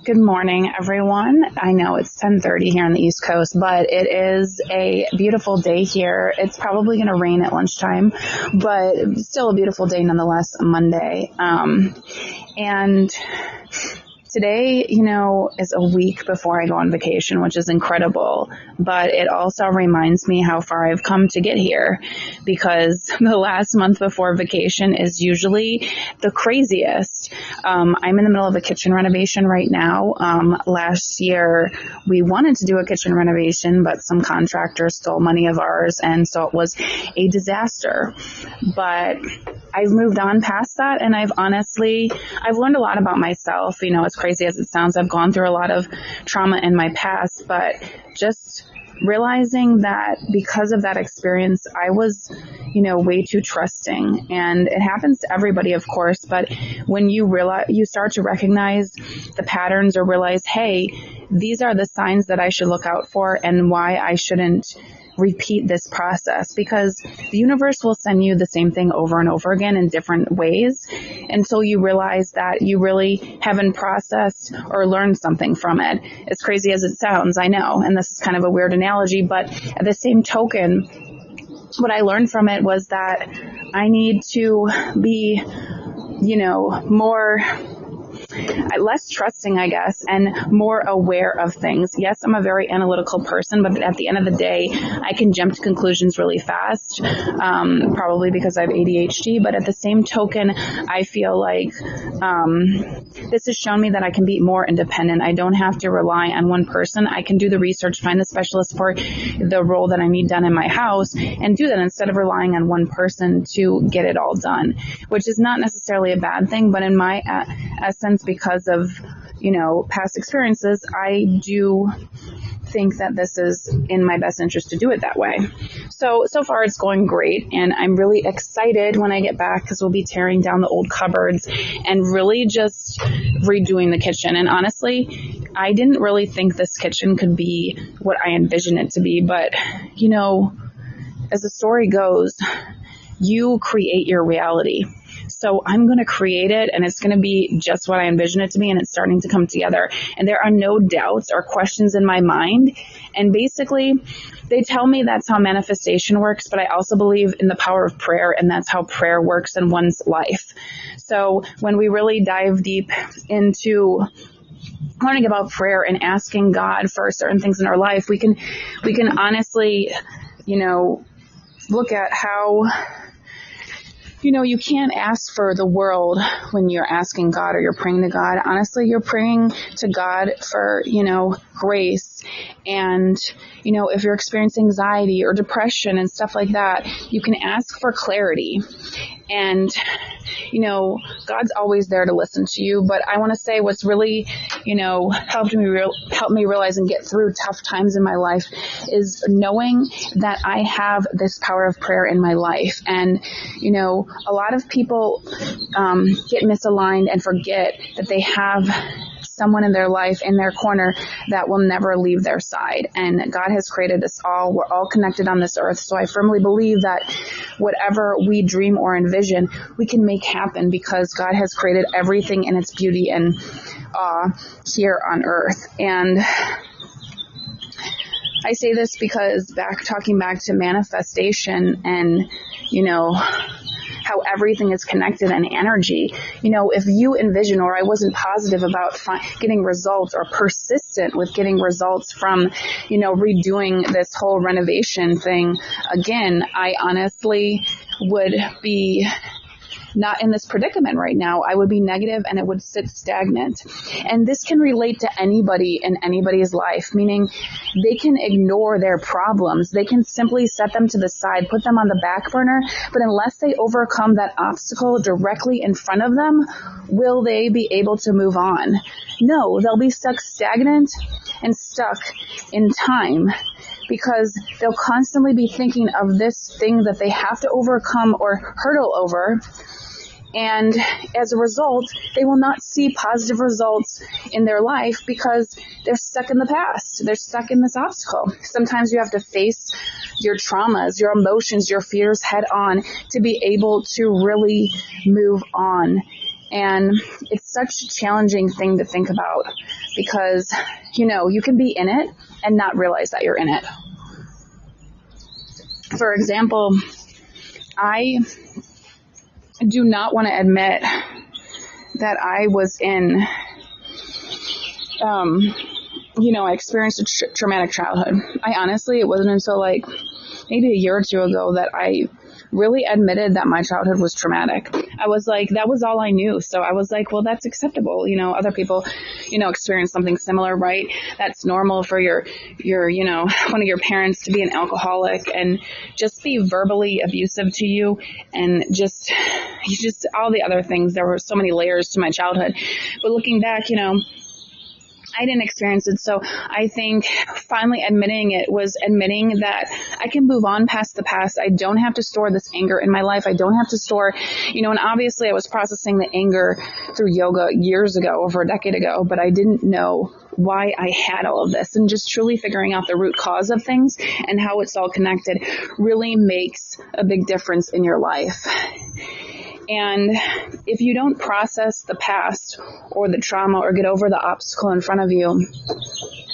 Good morning, everyone. I know it's 10:30 here on the East Coast, but it is a beautiful day here. It's probably going to rain at lunchtime, but still a beautiful day nonetheless, Monday. And today, is a week before I go on vacation, which is incredible, but it also reminds me how far I've come to get here, because the last month before vacation is usually the craziest. I'm in the middle of a kitchen renovation right now. Last year, we wanted to do a kitchen renovation, but some contractors stole money of ours, and so it was a disaster. But I've moved on past that, and I've learned a lot about myself. As crazy as it sounds, I've gone through a lot of trauma in my past, but just realizing that because of that experience, I was, way too trusting. And it happens to everybody, of course, but when you start to recognize the patterns or realize, hey, these are the signs that I should look out for and why I shouldn't repeat this process, because the universe will send you the same thing over and over again in different ways until you realize that you really haven't processed or learned something from it. As crazy as it sounds, I know, and this is kind of a weird analogy, but at the same token, what I learned from it was that I need to be, less trusting, I guess, and more aware of things. Yes, I'm a very analytical person, but at the end of the day, I can jump to conclusions really fast, probably because I have ADHD. But at the same token, I feel like this has shown me that I can be more independent. I don't have to rely on one person. I can do the research, find the specialist for the role that I need done in my house, and do that instead of relying on one person to get it all done, which is not necessarily a bad thing, but in my essence, because of, past experiences, I do think that this is in my best interest to do it that way. So far it's going great, and I'm really excited when I get back, because we'll be tearing down the old cupboards and really just redoing the kitchen. And honestly, I didn't really think this kitchen could be what I envisioned it to be, but as the story goes, you create your reality. So I'm going to create it, and it's going to be just what I envision it to be, and it's starting to come together. And there are no doubts or questions in my mind. And basically, they tell me that's how manifestation works, but I also believe in the power of prayer, and that's how prayer works in one's life. So when we really dive deep into learning about prayer and asking God for certain things in our life, we can honestly, look at how you can't ask for the world when you're asking God or you're praying to God. Honestly, you're praying to God for, grace. And, if you're experiencing anxiety or depression and stuff like that, you can ask for clarity. And, God's always there to listen to you. But I want to say what's really, helped me realize and get through tough times in my life is knowing that I have this power of prayer in my life. And, a lot of people get misaligned and forget that they have someone in their life, in their corner, that will never leave their side. And God has created us all. We're all connected on this earth. So I firmly believe that whatever we dream or envision, we can make happen, because God has created everything in its beauty and awe here on earth. And I say this because talking back to manifestation and, how everything is connected and energy. If you envision, or I wasn't positive about getting results or persistent with getting results from, redoing this whole renovation thing again, I honestly would be not in this predicament right now. I would be negative and it would sit stagnant. And this can relate to anybody in anybody's life, meaning they can ignore their problems. They can simply set them to the side, put them on the back burner, but unless they overcome that obstacle directly in front of them, will they be able to move on? No, they'll be stuck stagnant and stuck in time, because they'll constantly be thinking of this thing that they have to overcome or hurdle over. And as a result, they will not see positive results in their life because they're stuck in the past. They're stuck in this obstacle. Sometimes you have to face your traumas, your emotions, your fears head on to be able to really move on. And it's such a challenging thing to think about because, you can be in it and not realize that you're in it. For example, I do not want to admit that I was in, I experienced a traumatic childhood. It wasn't until maybe a year or two ago that I really admitted that my childhood was traumatic. I was like, that was all I knew. So I was like, well, that's acceptable. Other people, experience something similar, right? That's normal for your, one of your parents to be an alcoholic and just be verbally abusive to you and just all the other things. There were so many layers to my childhood. But looking back, I didn't experience it. So I think finally admitting it was admitting that I can move on past the past. I don't have to store this anger in my life. I don't have to store, and obviously I was processing the anger through yoga years ago, over a decade ago, but I didn't know why I had all of this. And just truly figuring out the root cause of things and how it's all connected really makes a big difference in your life. And if you don't process the past or the trauma or get over the obstacle in front of you,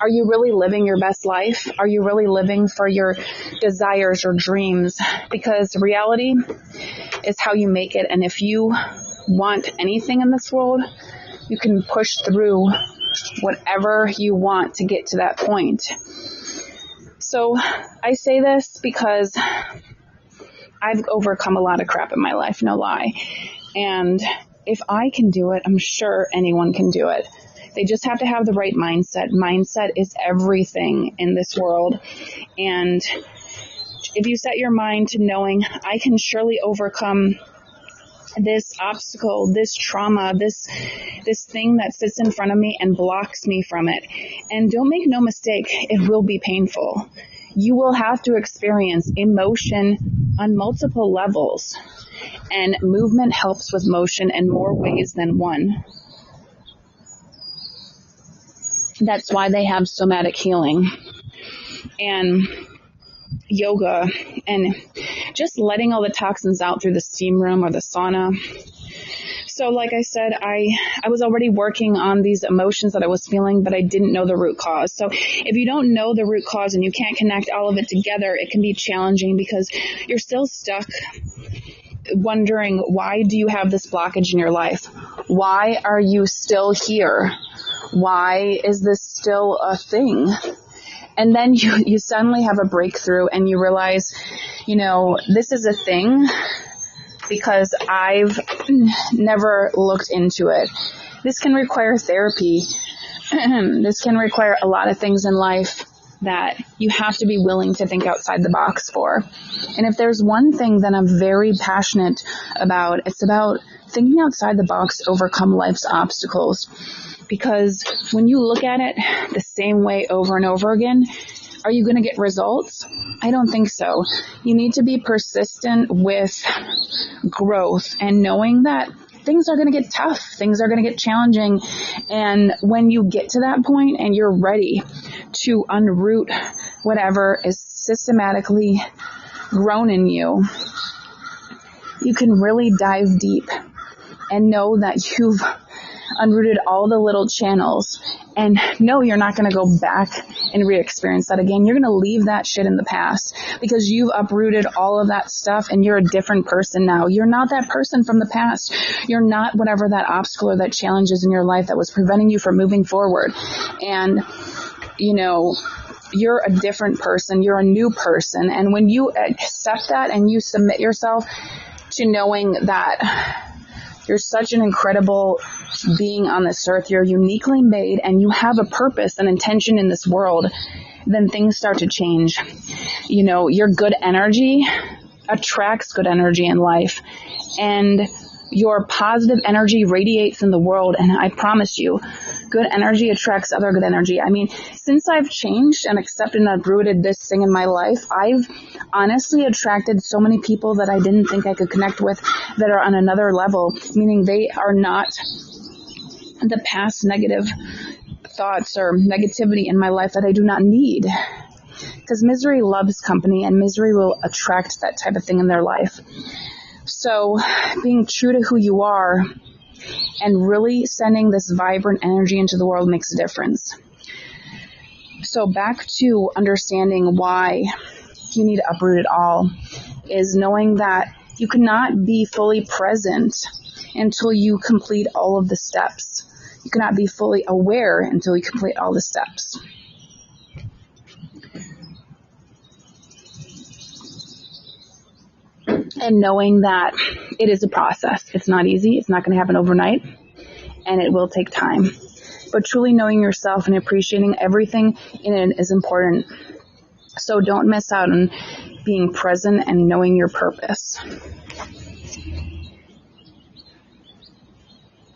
are you really living your best life? Are you really living for your desires or dreams? Because reality is how you make it. And if you want anything in this world, you can push through whatever you want to get to that point. So I say this because I've overcome a lot of crap in my life, no lie. And if I can do it, I'm sure anyone can do it. They just have to have the right mindset. Mindset is everything in this world. And if you set your mind to knowing I can surely overcome this obstacle, this trauma, this thing that sits in front of me and blocks me from it. And don't make no mistake, it will be painful. You will have to experience emotion on multiple levels, and movement helps with motion in more ways than one. That's why they have somatic healing and yoga and just letting all the toxins out through the steam room or the sauna. So like I said, I was already working on these emotions that I was feeling, but I didn't know the root cause. So if you don't know the root cause and you can't connect all of it together, it can be challenging because you're still stuck wondering, why do you have this blockage in your life? Why are you still here? Why is this still a thing? And then you suddenly have a breakthrough and you realize, this is a thing because I've never looked into it. This can require therapy. This can require a lot of things in life that you have to be willing to think outside the box for. And if there's one thing that I'm very passionate about, it's about thinking outside the box to overcome life's obstacles. Because when you look at it the same way over and over again, are you going to get results? I don't think so. You need to be persistent with growth and knowing that things are going to get tough. Things are going to get challenging. And when you get to that point and you're ready to unroot whatever is systematically grown in you, you can really dive deep and know that you've unrooted all the little channels. And no, you're not going to go back and re-experience that again. You're going to leave that shit in the past because you've uprooted all of that stuff and you're a different person now. You're not that person from the past. You're not whatever that obstacle or that challenge is in your life that was preventing you from moving forward. And, you're a different person. You're a new person. And when you accept that and you submit yourself to knowing that you're such an incredible being on this earth, you're uniquely made, and you have a purpose and intention in this world, then things start to change. Your good energy attracts good energy in life, and your positive energy radiates in the world. And I promise you, good energy attracts other good energy. I mean, since I've changed and accepted and uprooted this thing in my life, I've honestly attracted so many people that I didn't think I could connect with that are on another level, meaning they are not the past negative thoughts or negativity in my life that I do not need. Because misery loves company and misery will attract that type of thing in their life. So being true to who you are and really sending this vibrant energy into the world makes a difference. So back to understanding why you need to uproot it all is knowing that you cannot be fully present until you complete all of the steps. You cannot be fully aware until you complete all the steps. And knowing that it is a process. It's not easy. It's not going to happen overnight. And it will take time. But truly knowing yourself and appreciating everything in it is important. So don't miss out on being present and knowing your purpose.